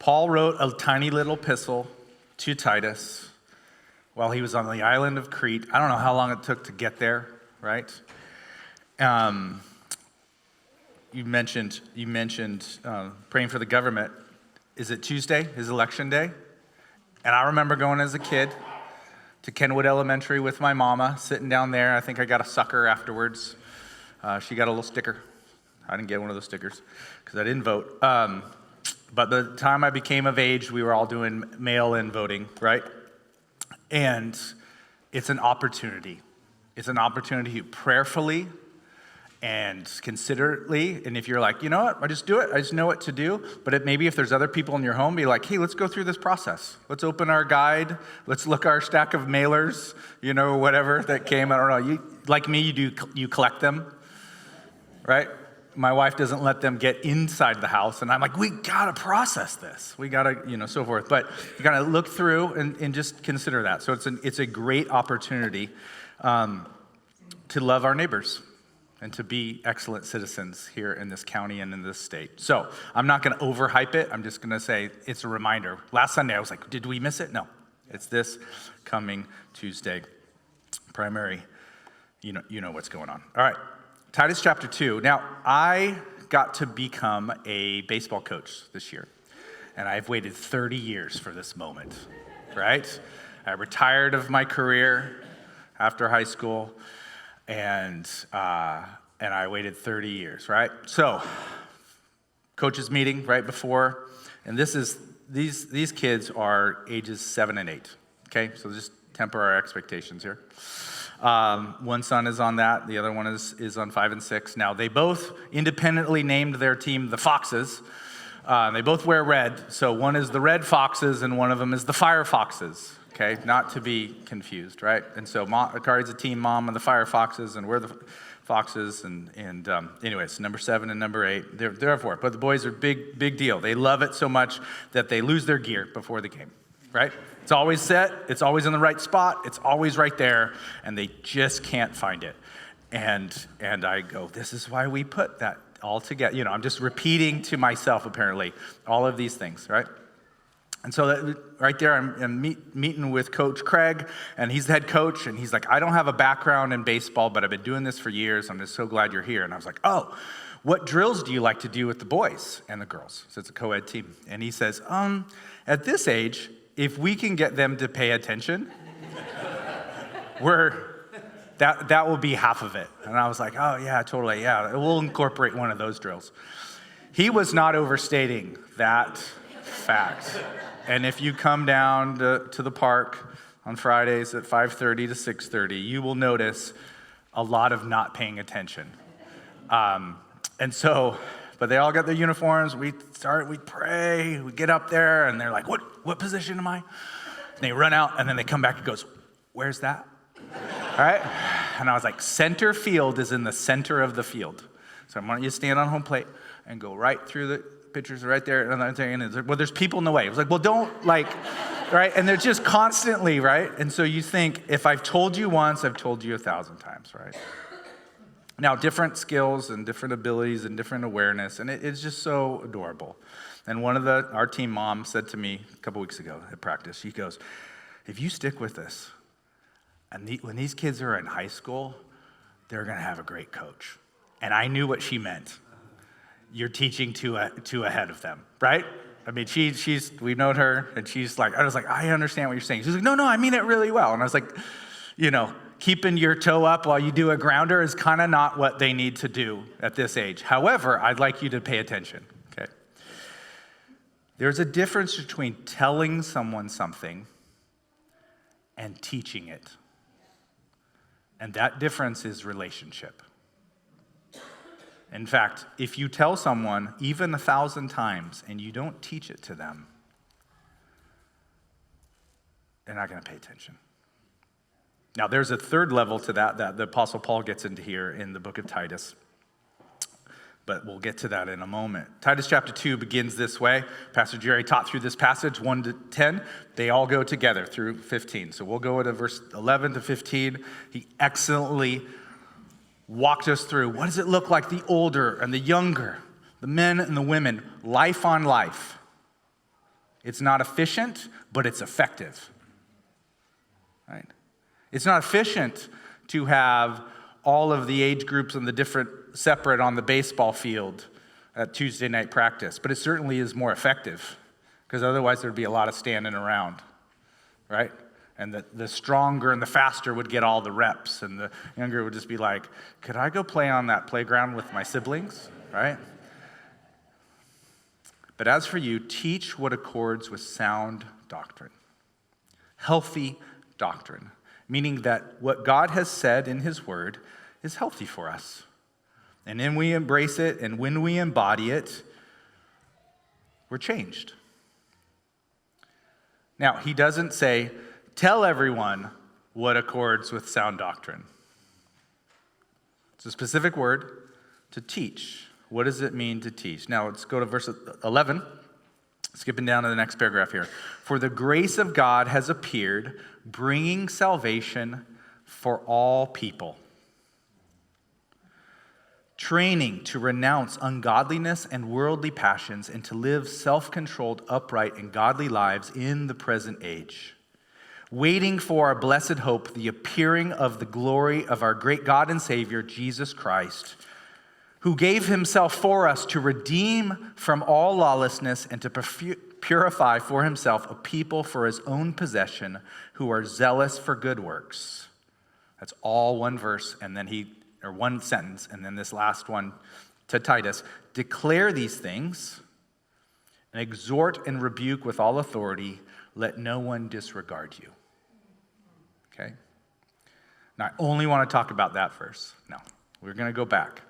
Paul wrote a tiny little epistle to Titus while he was on the island of Crete. I don't know how long it took to get there, right? You mentioned praying for the government. Is it Tuesday? Is election day? And I remember going as a kid to Kenwood Elementary with my mama, sitting down there. I think I got a sucker afterwards. She got a little sticker. I didn't get one of those stickers because I didn't vote. But the time I became of age, we were all doing mail-in voting, right? And it's an opportunity. It's an opportunity to prayerfully and considerately, and if you're like, you know what, I just do it, I just know what to do, but maybe if there's other people in your home, be like, hey, let's go through this process. Let's open our guide, let's look our stack of mailers, whatever that came, I don't know. Like me, you collect them, right? My wife doesn't let them get inside the house, and I'm like, we gotta process this. We gotta, so forth. But you gotta look through and just consider that. So it's a great opportunity to love our neighbors and to be excellent citizens here in this county and in this state. So I'm not gonna overhype it. I'm just gonna say it's a reminder. Last Sunday, I was like, did we miss it? No, it's this coming Tuesday. Primary, you know what's going on. All right. Titus chapter 2. Now, I got to become a baseball coach this year, and I've waited 30 years for this moment, right? I retired of my career after high school, and I waited 30 years, right? So, coaches meeting right before, and these kids are ages 7 and 8, okay? So just temper our expectations here. One son is on that. The other one is on 5 and 6. Now, they both independently named their team the Foxes. They both wear red. So one is the Red Foxes and one of them is the Fire Foxes. Okay, not to be confused, right? And so Kari's a team mom of the Fire Foxes and we're the Foxes. And anyways, number 7 and number 8, they're for it. But the boys are big deal. They love it so much that they lose their gear before the game, right? It's always set, it's always in the right spot, it's always right there, and they just can't find it. And I go, this is why we put that all together. I'm just repeating to myself, apparently, all of these things, right? And so right there, I'm meeting with Coach Craig, and he's the head coach, and he's like, I don't have a background in baseball, but I've been doing this for years. I'm just so glad you're here. And I was like, oh, what drills do you like to do with the boys and the girls? So it's a co-ed team. And he says, at this age, if we can get them to pay attention, that will be half of it. And I was like, oh yeah, totally, yeah. We'll incorporate one of those drills. He was not overstating that fact. And if you come down to the park on Fridays at 5:30 to 6:30, you will notice a lot of not paying attention. But they all got their uniforms. We pray, we get up there, and they're like, what position am I? And they run out, and then they come back and goes, where's that? All right? And I was like, center field is in the center of the field. So I want you to stand on home plate and go right through the pitchers right there. And it's like, well, there's people in the way. It was like, well, don't, right? And they're just constantly, right? And so you think, if I've told you once, I've told you 1,000 times, right? Now, different skills and different abilities and different awareness, and it's just so adorable. And one of our team moms said to me a couple weeks ago at practice, she goes, if you stick with this, and when these kids are in high school, they're going to have a great coach. And I knew what she meant. You're teaching two ahead of them, right? I mean, we've known her, and I was like, I understand what you're saying. She's like, no, I mean it really well. And I was like, keeping your toe up while you do a grounder is kind of not what they need to do at this age. However, I'd like you to pay attention, okay? There's a difference between telling someone something and teaching it. And that difference is relationship. In fact, if you tell someone even 1,000 times and you don't teach it to them, they're not going to pay attention. Now, there's a third level to that the Apostle Paul gets into here in the book of Titus. But we'll get to that in a moment. Titus chapter 2 begins this way. Pastor Jerry taught through this passage, 1 to 10. They all go together through 15. So we'll go to verse 11 to 15. He excellently walked us through what does it look like, the older and the younger, the men and the women, life on life. It's not efficient, but it's effective. Right? It's not efficient to have all of the age groups and the different separate on the baseball field at Tuesday night practice, but it certainly is more effective, because otherwise there'd be a lot of standing around, right? And the stronger and the faster would get all the reps, and the younger would just be like, could I go play on that playground with my siblings, right? But as for you, teach what accords with sound doctrine, healthy doctrine, meaning that what God has said in his word is healthy for us. And then we embrace it, and when we embody it, we're changed. Now, he doesn't say, tell everyone what accords with sound doctrine. It's a specific word, to teach. What does it mean to teach? Now, let's go to verse 11. Skipping down to the next paragraph here. For the grace of God has appeared, bringing salvation for all people, training to renounce ungodliness and worldly passions, and to live self-controlled, upright, and godly lives in the present age, waiting for our blessed hope, the appearing of the glory of our great God and Savior, Jesus Christ, who gave himself for us to redeem from all lawlessness and to purify for himself a people for his own possession who are zealous for good works. That's all one verse, and then one sentence, and then this last one to Titus. Declare these things and exhort and rebuke with all authority. Let no one disregard you. Okay? Now, I only want to talk about that verse. No, we're going to go back.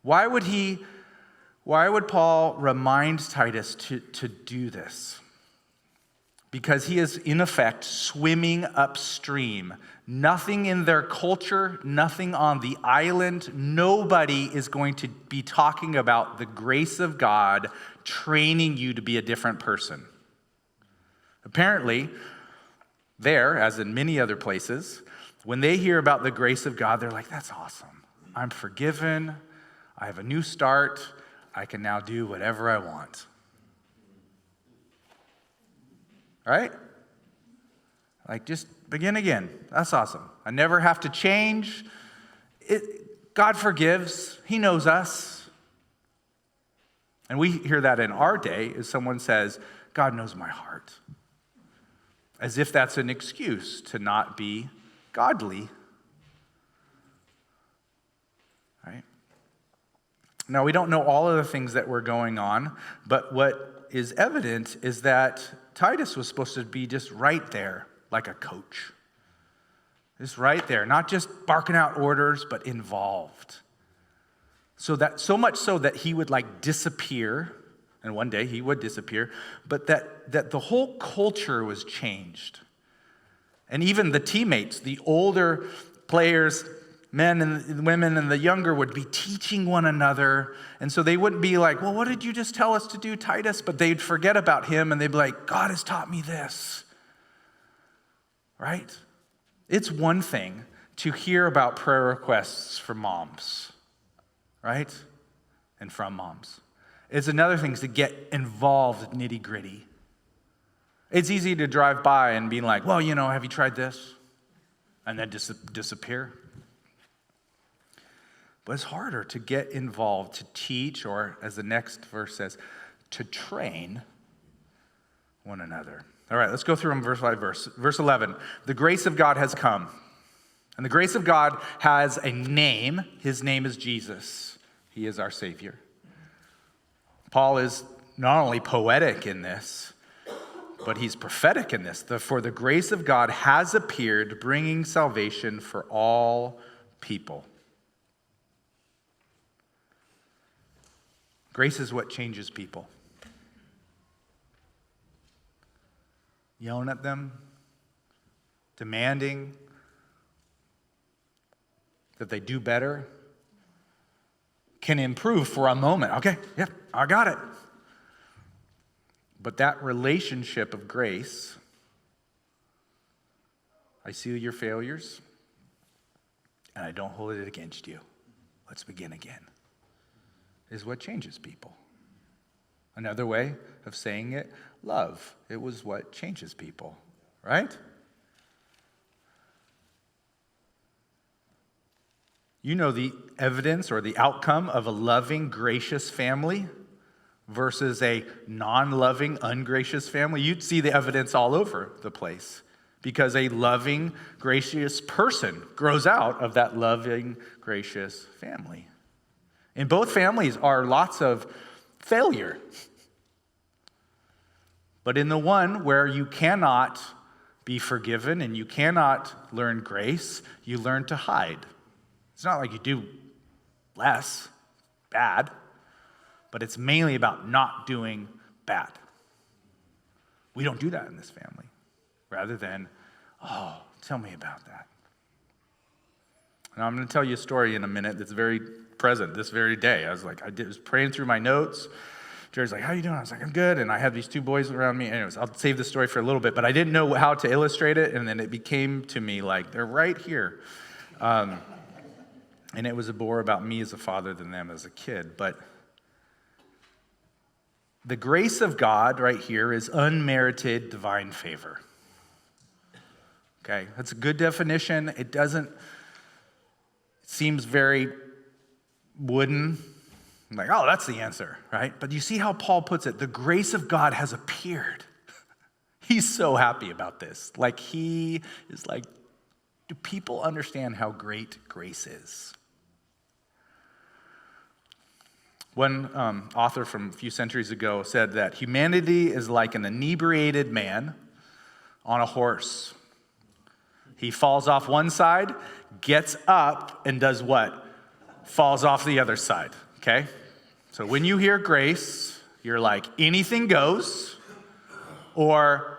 Why would Paul remind Titus to do this? Because he is, in effect, swimming upstream. Nothing in their culture, nothing on the island, nobody is going to be talking about the grace of God training you to be a different person. Apparently, there, as in many other places, when they hear about the grace of God, they're like, that's awesome. I'm forgiven. I have a new start. I can now do whatever I want. Right? Like, just begin again. That's awesome. I never have to change. God forgives. He knows us. And we hear that in our day as someone says, God knows my heart. As if that's an excuse to not be godly. Right? Now, we don't know all of the things that were going on, but what is evident is that Titus was supposed to be just right there, like a coach. Just right there, not just barking out orders, but involved. So much so that he would disappear, and one day he would disappear, but that the whole culture was changed. And even the teammates, the older players, men and women and the younger, would be teaching one another. And so they wouldn't be like, well, what did you just tell us to do, Titus? But they'd forget about him and they'd be like, God has taught me this. Right? It's one thing to hear about prayer requests from moms, right? And from moms. It's another thing to get involved nitty gritty. It's easy to drive by and be like, well, have you tried this? And then disappear. But it's harder to get involved, to teach, or as the next verse says, to train one another. All right, let's go through them verse by verse. Verse 11, the grace of God has come. And the grace of God has a name. His name is Jesus. He is our Savior. Paul is not only poetic in this, but he's prophetic in this. For the grace of God has appeared, bringing salvation for all people. Grace is what changes people. Yelling at them, demanding that they do better, can improve for a moment. Okay, yeah, I got it. But that relationship of grace, I see your failures, and I don't hold it against you. Let's begin again, is what changes people. Another way of saying it, love. It was what changes people, right? You know the evidence or the outcome of a loving, gracious family versus a non-loving, ungracious family. You'd see the evidence all over the place because a loving, gracious person grows out of that loving, gracious family. In both families are lots of failure. But in the one where you cannot be forgiven and you cannot learn grace, you learn to hide. It's not like you do less bad, but it's mainly about not doing bad. We don't do that in this family. Rather than, oh, tell me about that. Now I'm going to tell you a story in a minute that's very present this very day. I was praying through my notes. Jared's like, how you doing? I was like, I'm good. And I have these two boys around me. Anyways, I'll save the story for a little bit, but I didn't know how to illustrate it. And then it became to me like, they're right here. And it was more about me as a father than them as a kid. But the grace of God right here is unmerited divine favor. Okay, that's a good definition. It seems very wooden. Like, oh, that's the answer, right? But you see how Paul puts it. The grace of God has appeared. He's so happy about this. Like, he is like, do people understand how great grace is? One author from a few centuries ago said that humanity is like an inebriated man on a horse. He falls off one side, gets up, and does what? Falls off the other side, okay? So when you hear grace, you're like, anything goes, or,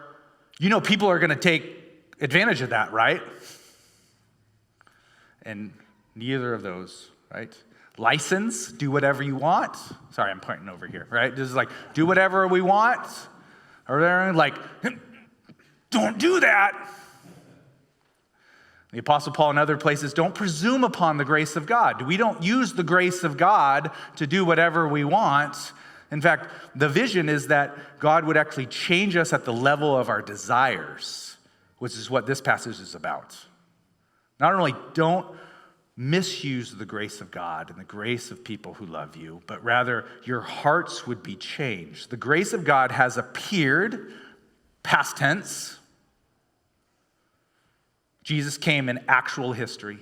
people are going to take advantage of that, right? And neither of those, right? License, do whatever you want. Sorry, I'm pointing over here, right? Just like, do whatever we want. Or they're like, don't do that. The Apostle Paul in other places, don't presume upon the grace of God. We don't use the grace of God to do whatever we want. In fact, the vision is that God would actually change us at the level of our desires, which is what this passage is about. Not only don't misuse the grace of God and the grace of people who love you, but rather your hearts would be changed. The grace of God has appeared, past tense. Jesus came in actual history.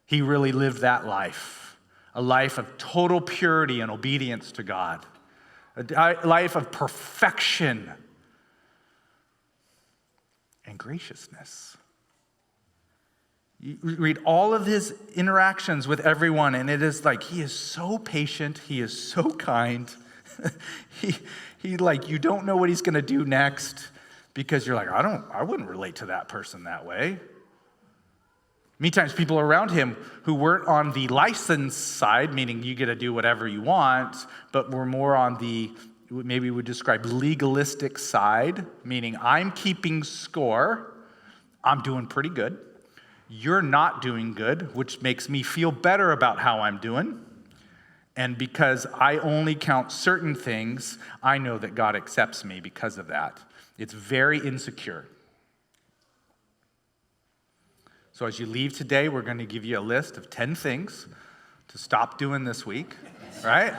He really lived that life, a life of total purity and obedience to God, a life of perfection and graciousness. You read all of his interactions with everyone, and it is like he is so patient, he is so kind. he like, you don't know what he's going to do next because you're like, I wouldn't relate to that person that way. Many times people around him who weren't on the license side, meaning you get to do whatever you want, but were more on the, maybe we would describe legalistic side, meaning I'm keeping score, I'm doing pretty good. You're not doing good, which makes me feel better about how I'm doing. And because I only count certain things, I know that God accepts me because of that. It's very insecure. So as you leave today, we're going to give you a list of 10 things to stop doing this week, right?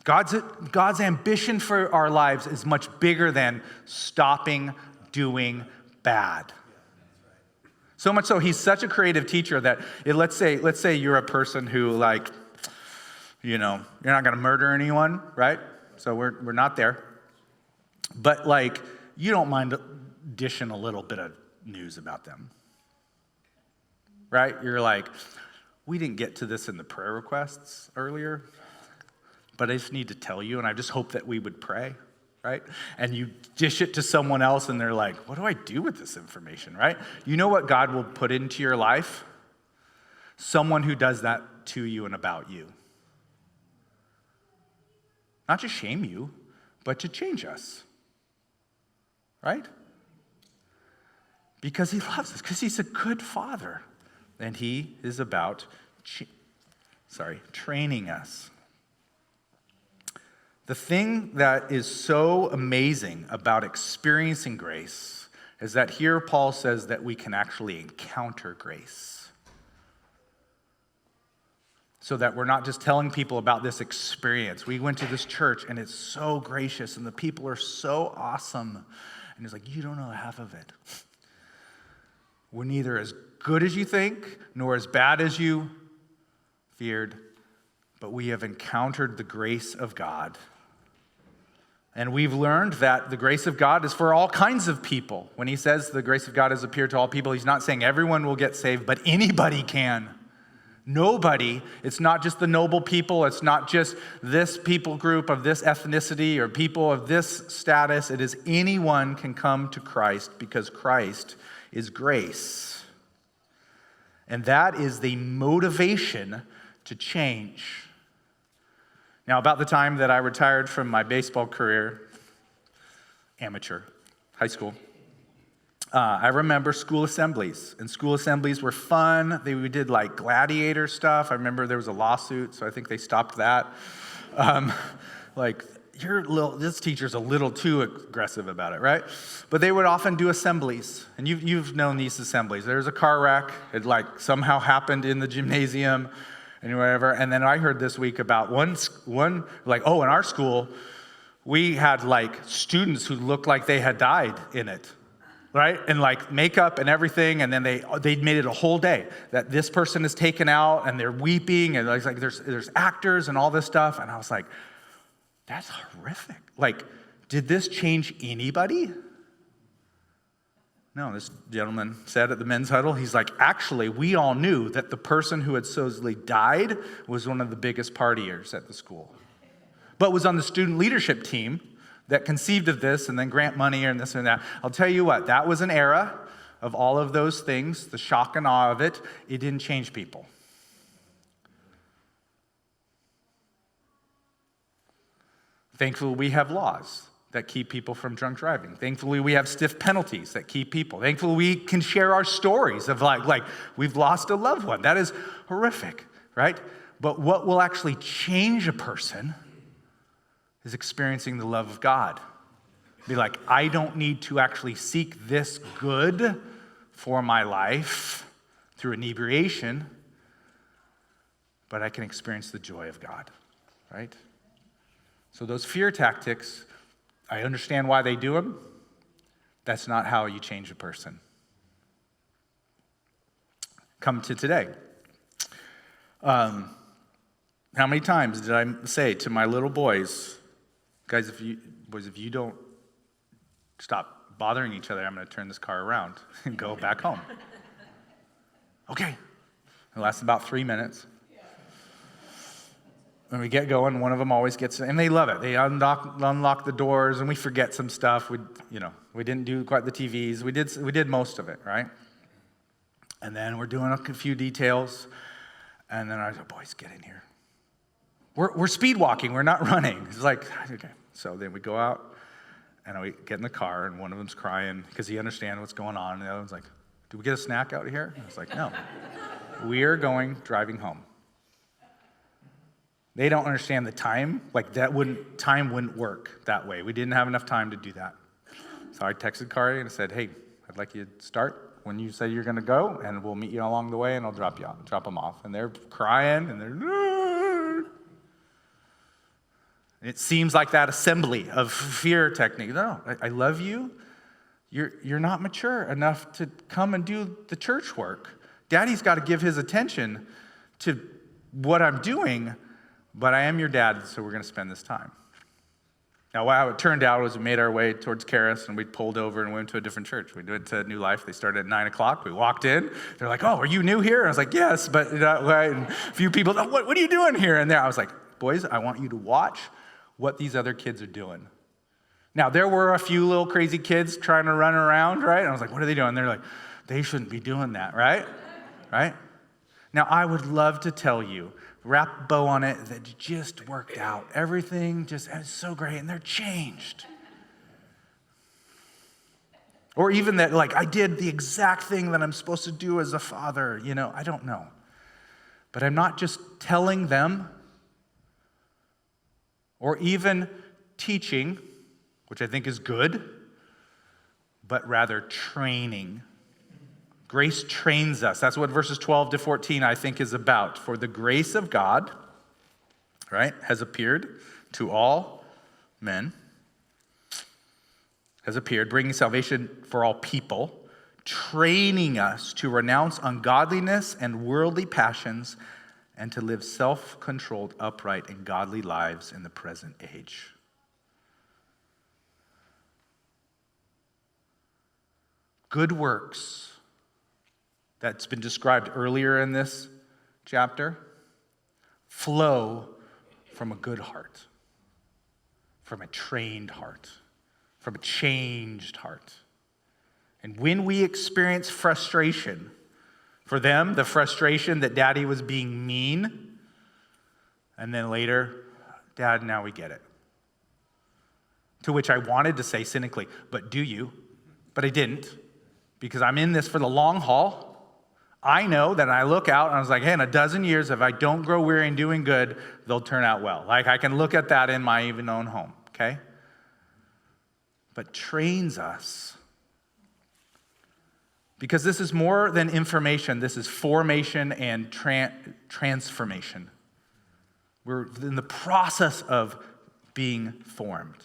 God's ambition for our lives is much bigger than stopping doing bad. So much so, he's such a creative teacher that let's say you're a person who you're not going to murder anyone, right? So we're not there. But you don't mind dishing a little bit of news about them, right? You're like, we didn't get to this in the prayer requests earlier, but I just need to tell you, and I just hope that we would pray. Right? And you dish it to someone else and they're like, what do I do with this information, right? You know what God will put into your life? Someone who does that to you and about you. Not to shame you, but to change us. Right? Because he loves us, because he's a good father. And he is about training us. The thing that is so amazing about experiencing grace is that here Paul says that we can actually encounter grace. So that we're not just telling people about this experience. We went to this church and it's so gracious and the people are so awesome. And it's like, you don't know half of it. We're neither as good as you think, nor as bad as you feared, but we have encountered the grace of God. And we've learned that the grace of God is for all kinds of people. When he says the grace of God has appeared to all people, he's not saying everyone will get saved, but anybody can. Nobody. It's not just the noble people. It's not just this people group of this ethnicity or people of this status. It is anyone can come to Christ because Christ is grace. And that is the motivation to change. Now, about the time that I retired from my baseball career, amateur, high school, I remember school assemblies. And school assemblies were fun. We did like gladiator stuff. I remember there was a lawsuit, so I think they stopped that. This teacher's a little too aggressive about it, right? But they would often do assemblies. And you've known these assemblies. There's a car wreck. It somehow happened in the gymnasium. And whatever. And then I heard this week about one in our school, we had students who looked like they had died in it, right? And makeup and everything. And then they made it a whole day that this person is taken out and they're weeping and there's actors and all this stuff. And I was like, that's horrific. Did this change anybody? No, this gentleman said at the men's huddle, he's like, actually, we all knew that the person who had supposedly died was one of the biggest partiers at the school, but was on the student leadership team that conceived of this and then grant money and this and that. I'll tell you what, that was an era of all of those things, the shock and awe of it. It didn't change people. Thankfully, we have laws that keep people from drunk driving. Thankfully, we have stiff penalties that keep people. Thankfully, we can share our stories of we've lost a loved one. That is horrific, right? But what will actually change a person is experiencing the love of God. Be like, I don't need to actually seek this good for my life through inebriation, but I can experience the joy of God, right? So those fear tactics, I understand why they do them. That's not how you change a person. Come to today. How many times did I say to my little boys, guys, if you don't stop bothering each other, I'm going to turn this car around and go back home. Okay. It lasts about 3 minutes. When we get going, one of them always gets, and they love it. They unlock the doors, and we forget some stuff. We didn't do quite the TVs. We did most of it, right? And then we're doing a few details, and then I go, boys, get in here. We're speed walking. We're not running. It's like, okay. So then we go out, and we get in the car, and one of them's crying because he understands what's going on, and the other one's like, do we get a snack out of here? I was like, no. We're driving home. They don't understand the time. Time wouldn't work that way. We didn't have enough time to do that. So I texted Kari and I said, hey, I'd like you to start when you say you're going to go, and we'll meet you along the way, and I'll drop them off. And they're crying, and they're... It seems like that assembly of fear technique. No, I love you. You're not mature enough to come and do the church work. Daddy's got to give his attention to what I'm doing, but I am your dad, so we're going to spend this time. Now, how it turned out was we made our way towards Karis, and we pulled over and went to a different church. We went to New Life. They started at 9 o'clock. We walked in. They're like, oh, are you new here? And I was like, yes, but right. And a few people, oh, what are you doing here? And there, I was like, boys, I want you to watch what these other kids are doing. Now, there were a few little crazy kids trying to run around, right? And I was like, what are they doing? They're like, they shouldn't be doing that, right? Right? Now, I would love to tell you, wrap a bow on it, that just worked out. Everything just is so great, and they're changed. Or even that, I did the exact thing that I'm supposed to do as a father. I don't know. But I'm not just telling them or even teaching, which I think is good, but rather training. Grace trains us. That's what verses 12 to 14 I think is about. For the grace of God, right, has appeared to all men, has appeared, bringing salvation for all people, training us to renounce ungodliness and worldly passions and to live self-controlled, upright, and godly lives in the present age. Good works that's been described earlier in this chapter flow from a good heart, from a trained heart, from a changed heart. And when we experience frustration, for them, the frustration that Daddy was being mean, and then later, Dad, now we get it. To which I wanted to say cynically, but do you? But I didn't, because I'm in this for the long haul. I know that I look out and I was like, hey, in a dozen years, if I don't grow weary in doing good, they'll turn out well. Like I can look at that in my even own home, okay? But trains us. Because this is more than information. This is formation and transformation. We're in the process of being formed.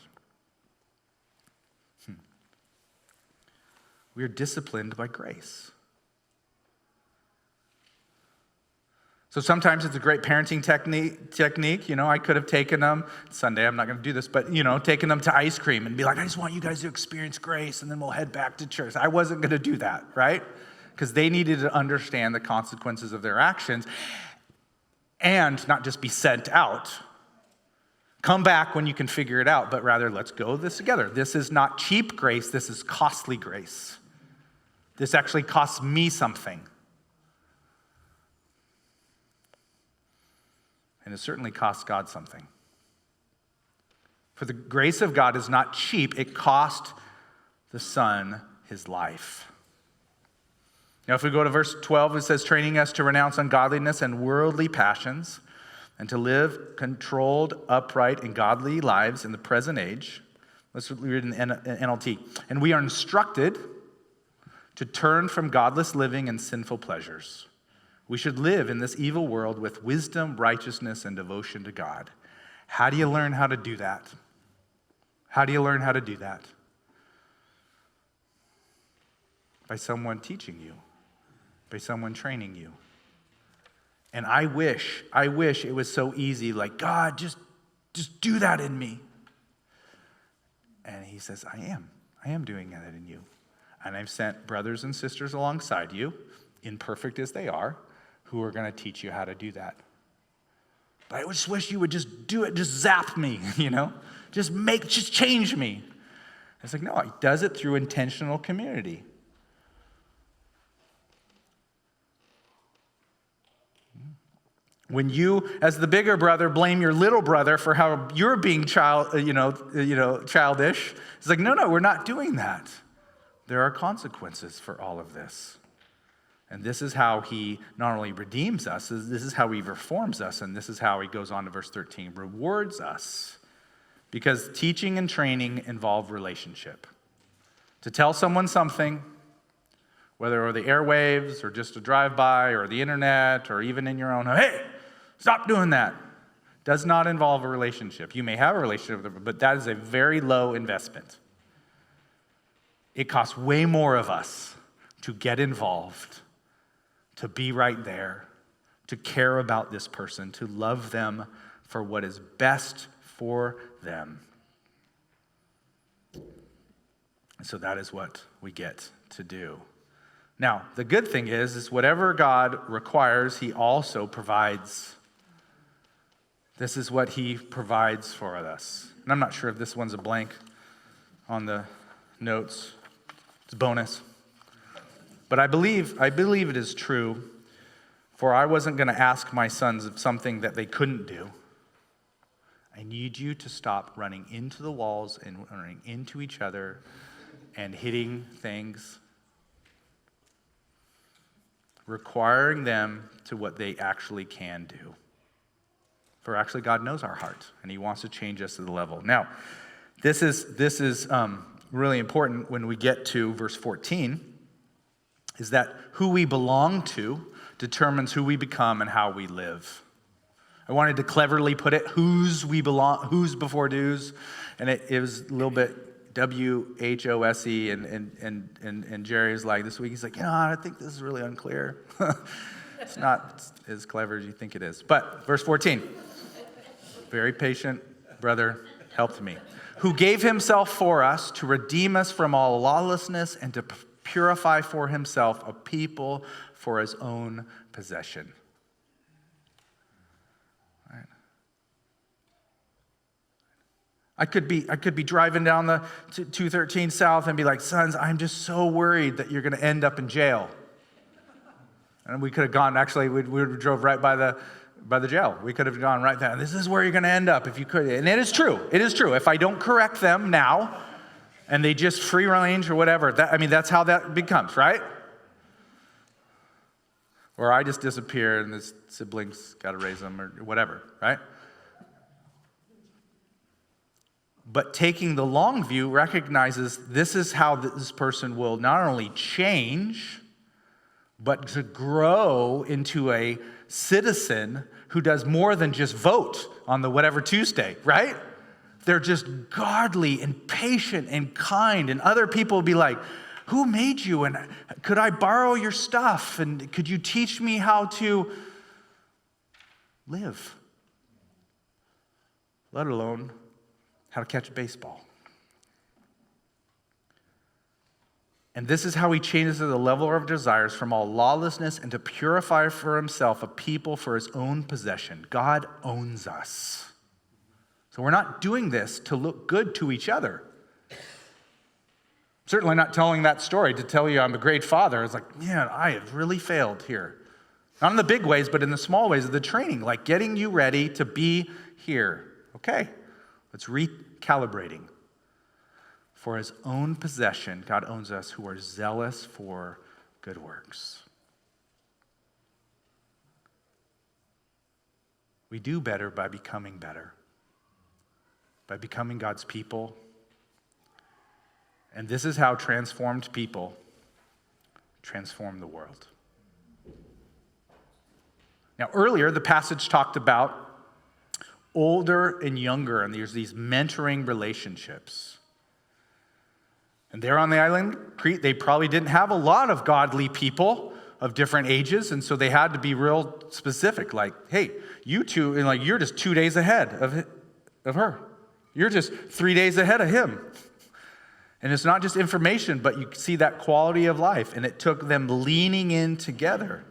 We are disciplined by grace. So sometimes it's a great parenting technique. You know, I could have taken them, Sunday, I'm not going to do this, but, taken them to ice cream and be like, I just want you guys to experience grace, and then we'll head back to church. I wasn't going to do that, right? Because they needed to understand the consequences of their actions and not just be sent out. Come back when you can figure it out, but rather let's go this together. This is not cheap grace, this is costly grace. This actually costs me something. And it certainly costs God something. For the grace of God is not cheap. It cost the Son his life. Now, if we go to verse 12, it says, training us to renounce ungodliness and worldly passions and to live controlled, upright, and godly lives in the present age. Let's read in the NLT. And we are instructed to turn from godless living and sinful pleasures. We should live in this evil world with wisdom, righteousness, and devotion to God. How do you learn how to do that? How do you learn how to do that? By someone teaching you, by someone training you. And I wish it was so easy, like, God, just do that in me. And he says, I am doing that in you. And I've sent brothers and sisters alongside you, imperfect as they are, who are going to teach you how to do that. But I just wish you would just do it, just zap me, just change me. It's like, no, he does it through intentional community. When you, as the bigger brother, blame your little brother for how you're being childish, it's like, no, we're not doing that. There are consequences for all of this. And this is how he not only redeems us, this is how he reforms us, and this is how he goes on to verse 13, rewards us. Because teaching and training involve relationship. To tell someone something, whether over the airwaves or just a drive-by or the internet or even in your own home, hey, stop doing that, does not involve a relationship. You may have a relationship with them, but that is a very low investment. It costs way more of us to get involved, to be right there, to care about this person, to love them for what is best for them. So that is what we get to do. Now, the good thing is whatever God requires, he also provides. This is what he provides for us. And I'm not sure if this one's a blank on the notes. It's a bonus. But I believe it is true, for I wasn't going to ask my sons of something that they couldn't do. I need you to stop running into the walls and running into each other and hitting things, requiring them to what they actually can do. For actually, God knows our heart, and he wants to change us to the level. Now, this is really important when we get to verse 14, is that who we belong to determines who we become and how we live. I wanted to cleverly put it, whose before do's, and it was a little bit W-H-O-S-E, and Jerry's like, this week, he's like, I think this is really unclear. It's not as clever as you think it is. But verse 14, very patient brother helped me, who gave himself for us to redeem us from all lawlessness and to purify for himself a people for his own possession. Right. I could be driving down the 213 South and be like, sons, I'm just so worried that you're going to end up in jail. And we could have gone, actually, we drove right by the jail. We could have gone right there. This is where you're going to end up if you could. And it is true. It is true. If I don't correct them now, and they just free range or whatever, that's how that becomes, right? Or I just disappear and the siblings got to raise them or whatever, right? But taking the long view recognizes this is how this person will not only change, but to grow into a citizen who does more than just vote on the whatever Tuesday, right? They're just godly and patient and kind, and other people will be like, who made you? And could I borrow your stuff? And could you teach me how to live? Let alone how to catch a baseball. And this is how he changes to the level of desires from all lawlessness and to purify for himself a people for his own possession. God owns us. So we're not doing this to look good to each other. Certainly not telling that story to tell you I'm a great father. It's like, man, I have really failed here. Not in the big ways, but in the small ways of the training, like getting you ready to be here. Okay, let's recalibrating. For his own possession, God owns us who are zealous for good works. We do better by becoming better, by becoming God's people. And this is how transformed people transform the world. Now, earlier, the passage talked about older and younger, and there's these mentoring relationships. And there on the island, Crete, they probably didn't have a lot of godly people of different ages, and so they had to be real specific, like, hey, you two, and like, you're just 2 days ahead of her. You're just 3 days ahead of him. And it's not just information, but you see that quality of life, and it took them leaning in together.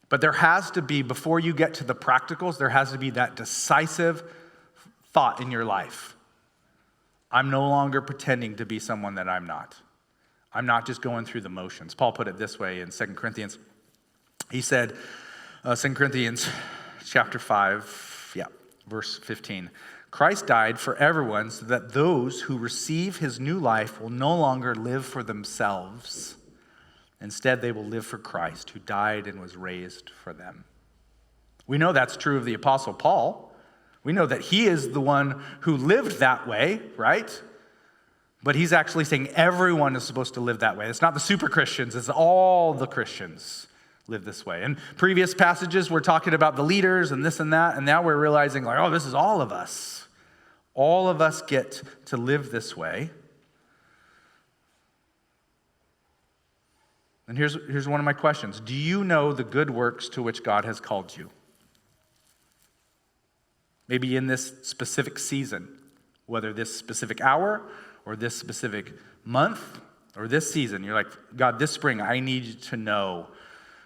But there has to be, before you get to the practicals, there has to be that decisive thought in your life. I'm no longer pretending to be someone that I'm not. I'm not just going through the motions. Paul put it this way in 2 Corinthians. He said, 2 Corinthians chapter 5, verse 15. Christ died for everyone so that those who receive his new life will no longer live for themselves. Instead, they will live for Christ, who died and was raised for them. We know that's true of the Apostle Paul. We know that he is the one who lived that way, right? But he's actually saying everyone is supposed to live that way. It's not the super Christians, it's all the Christians live this way. In previous passages, we're talking about the leaders and this and that, and now we're realizing, like, oh, this is all of us. All of us get to live this way. And here's one of my questions. Do you know the good works to which God has called you? Maybe in this specific season, whether this specific hour or this specific month or this season, you're like, God, this spring, I need you to know,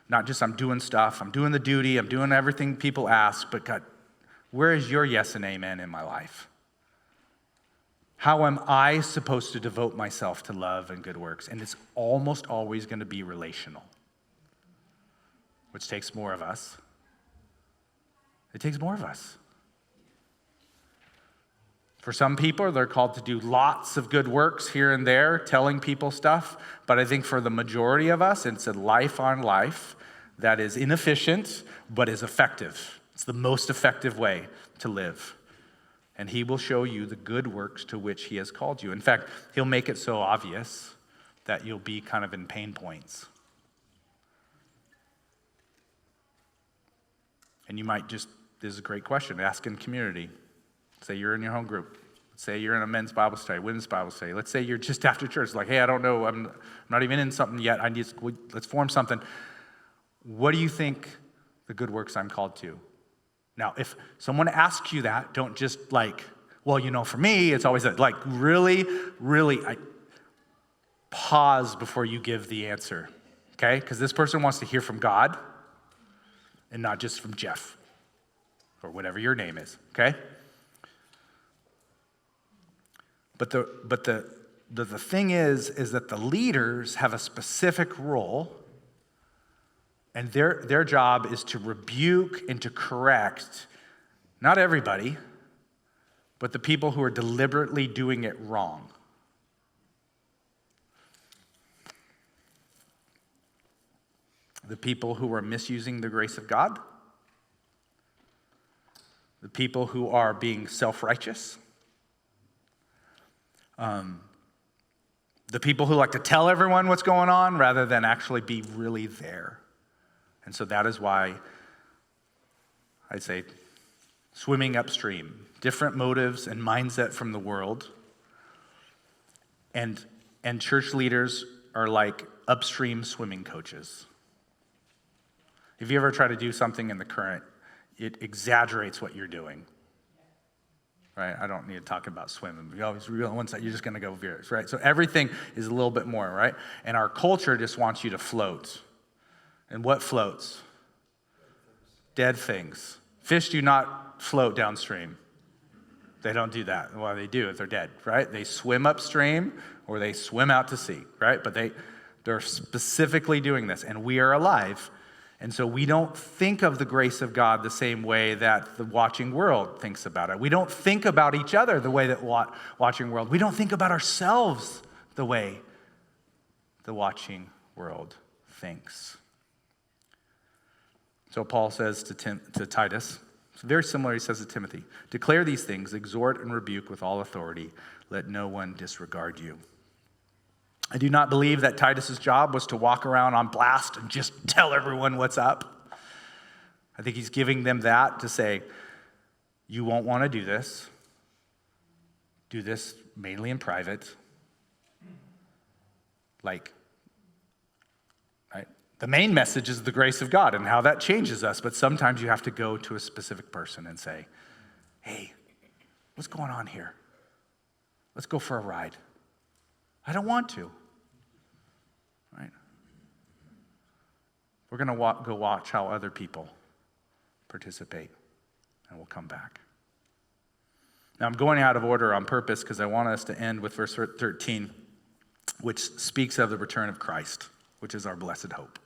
not just I'm doing stuff, I'm doing the duty, I'm doing everything people ask, but God, where is your yes and amen in my life? How am I supposed to devote myself to love and good works? And it's almost always going to be relational, which takes more of us. It takes more of us. For some people, they're called to do lots of good works here and there, telling people stuff. But I think for the majority of us, it's a life on life that is inefficient but is effective. It's the most effective way to live. And he will show you the good works to which he has called you. In fact, he'll make it so obvious that you'll be kind of in pain points. And you might just, this is a great question, ask in community. Say you're in your home group. Say you're in a men's Bible study, women's Bible study. Let's say you're just after church, like, hey, I don't know, I'm not even in something yet. Let's form something. What do you think the good works I'm called to? Now, if someone asks you that, don't just like, well, for me, it's always like really, pause before you give the answer, okay? Because this person wants to hear from God and not just from Jeff or whatever your name is, okay? But the thing is that the leaders have a specific role, and their job is to rebuke and to correct, not everybody, but the people who are deliberately doing it wrong. The people who are misusing the grace of God, the people who are being self-righteous, the people who like to tell everyone what's going on rather than actually be really there. And so that is why I'd say swimming upstream, different motives and mindset from the world. And church leaders are like upstream swimming coaches. If you ever try to do something in the current, it exaggerates what you're doing. Right? I don't need to talk about swimming. You always real one side, you're just going to go veer, right? So everything is a little bit more, right? And our culture just wants you to float. And what floats? Dead things. Fish do not float downstream. They don't do that. Well, they do if they're dead, right? They swim upstream or they swim out to sea, right? But they're specifically doing this, and we are alive. And so we don't think of the grace of God the same way that the watching world thinks about it. We don't think about each other the way that watching world. We don't think about ourselves the way the watching world thinks. So Paul says to Titus, it's very similar, he says to Timothy, declare these things, exhort and rebuke with all authority. Let no one disregard you. I do not believe that Titus's job was to walk around on blast and just tell everyone what's up. I think he's giving them that to say, you won't want to do this. Do this mainly in private. Right? The main message is the grace of God and how that changes us, but sometimes you have to go to a specific person and say, hey, what's going on here? Let's go for a ride. I don't want to, right? We're going to go watch how other people participate, and we'll come back. Now, I'm going out of order on purpose because I want us to end with verse 13, which speaks of the return of Christ, which is our blessed hope.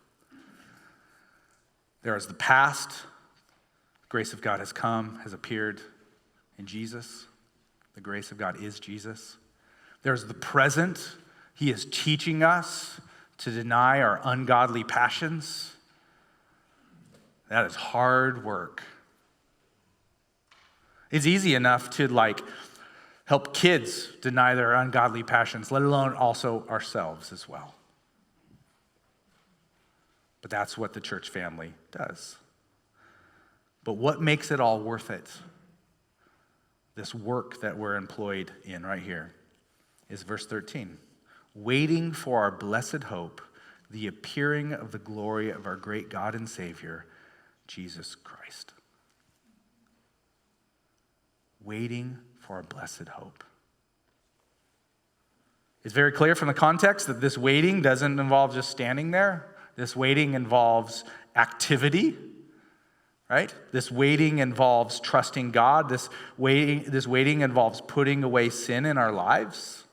There is the past. The grace of God has come, has appeared in Jesus. The grace of God is Jesus. There's the present. He is teaching us to deny our ungodly passions. That is hard work. It's easy enough to help kids deny their ungodly passions, let alone also ourselves as well. But that's what the church family does. But what makes it all worth it? This work that we're employed in right here is verse 13. Waiting for our blessed hope, the appearing of the glory of our great God and Savior, Jesus Christ. Waiting for our blessed hope. It's very clear from the context that this waiting doesn't involve just standing there. This waiting involves activity, right? This waiting involves trusting God. This waiting involves putting away sin in our lives.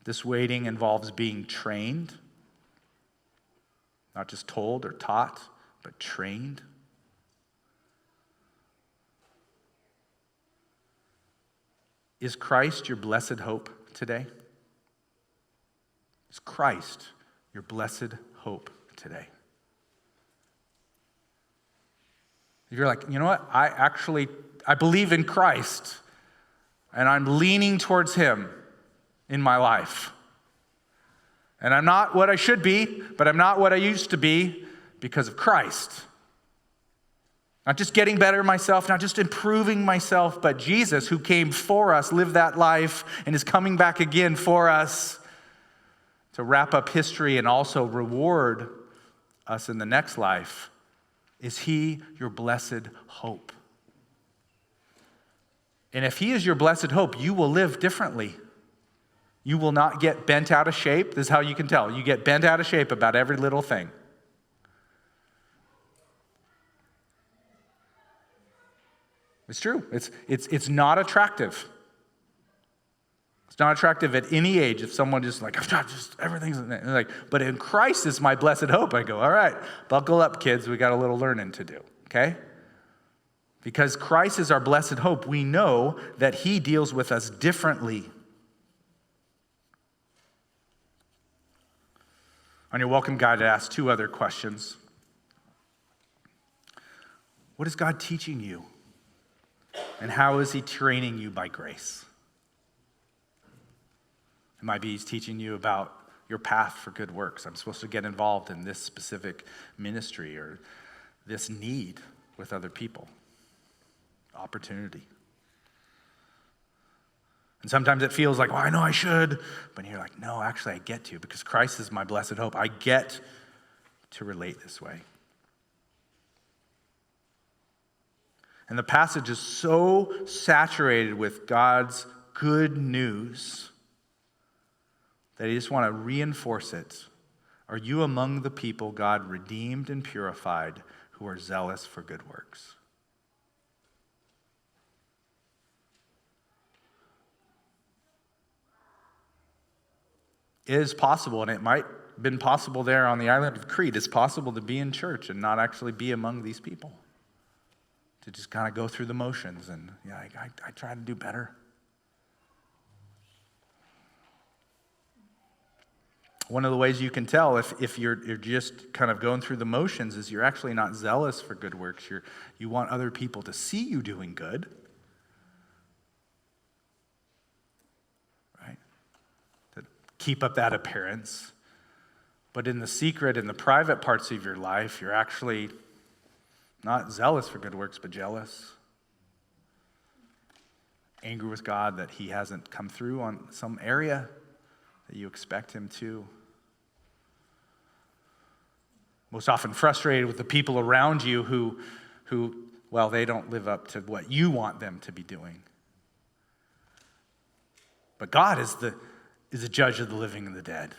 This waiting involves being trained, not just told or taught, but trained. Is Christ your blessed hope today? Is Christ your blessed hope today? If you're like, you know what, I believe in Christ, and I'm leaning towards him in my life. And I'm not what I should be, but I'm not what I used to be because of Christ. Not just getting better myself, not just improving myself, but Jesus, who came for us, lived that life, and is coming back again for us to wrap up history and also reward us in the next life. Is he your blessed hope? And if he is your blessed hope, you will live differently. You will not get bent out of shape. This is how you can tell. You get bent out of shape about every little thing. It's true. It's not attractive. It's not attractive at any age if someone just like, everything's like, but in Christ is my blessed hope. I go, all right, buckle up, kids. We got a little learning to do, okay? Because Christ is our blessed hope, we know that he deals with us differently. On your welcome guide, I asked 2 other questions. What is God teaching you? And how is he training you by grace? It might be he's teaching you about your path for good works. I'm supposed to get involved in this specific ministry or this need with other people. Opportunity. And sometimes it feels like, well, I know I should, but you're like, no, actually I get to, because Christ is my blessed hope. I get to relate this way. And the passage is so saturated with God's good news that I just want to reinforce it. Are you among the people God redeemed and purified who are zealous for good works? It is possible, and it might have been possible there on the island of Crete. It's possible to be in church and not actually be among these people. To just kind of go through the motions and, I try to do better. One of the ways you can tell if you're just kind of going through the motions is you're actually not zealous for good works. You want other people to see you doing good. Right? To keep up that appearance. But in the secret, in the private parts of your life, you're actually not zealous for good works, but jealous. Angry with God that he hasn't come through on some area that you expect him to. Most often frustrated with the people around you who they don't live up to what you want them to be doing. But God is the judge of the living and the dead.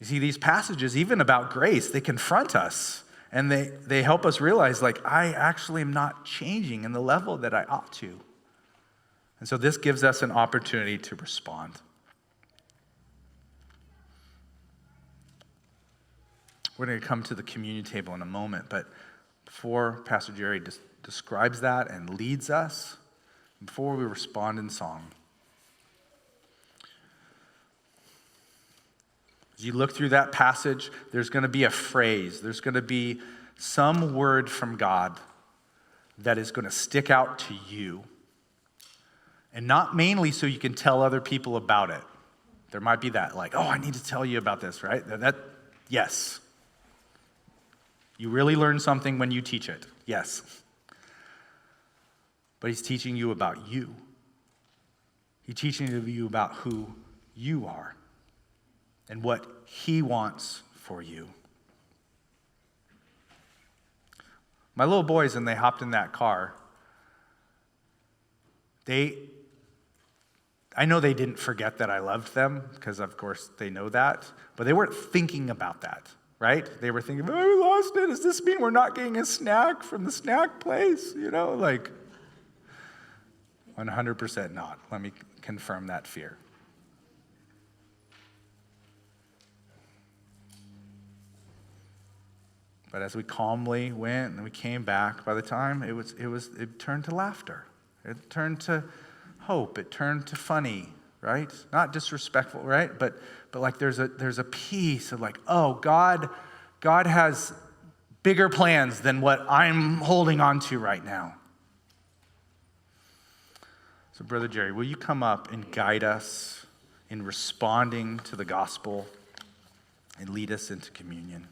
You see, these passages, even about grace, they confront us. And they help us realize, I actually am not changing in the level that I ought to. And so this gives us an opportunity to respond. We're going to come to the communion table in a moment, but before Pastor Jerry describes that and leads us, before we respond in song, as you look through that passage, there's going to be a phrase, there's going to be some word from God that is going to stick out to you. And not mainly so you can tell other people about it. There might be that, I need to tell you about this, right? Yes. You really learn something when you teach it, yes. But he's teaching you about you. He's teaching you about who you are and what he wants for you. My little boys, when they hopped in that car, I know they didn't forget that I loved them, because of course they know that, but they weren't thinking about that, right? They were thinking, we lost it. Does this mean we're not getting a snack from the snack place? 100% not. Let me confirm that fear. But as we calmly went and we came back, by the time it turned to laughter. It turned to hope. It turned to funny, right? Not disrespectful, right? But there's a piece of God has bigger plans than what I'm holding on to right now. So, Brother Jerry, will you come up and guide us in responding to the gospel and lead us into communion?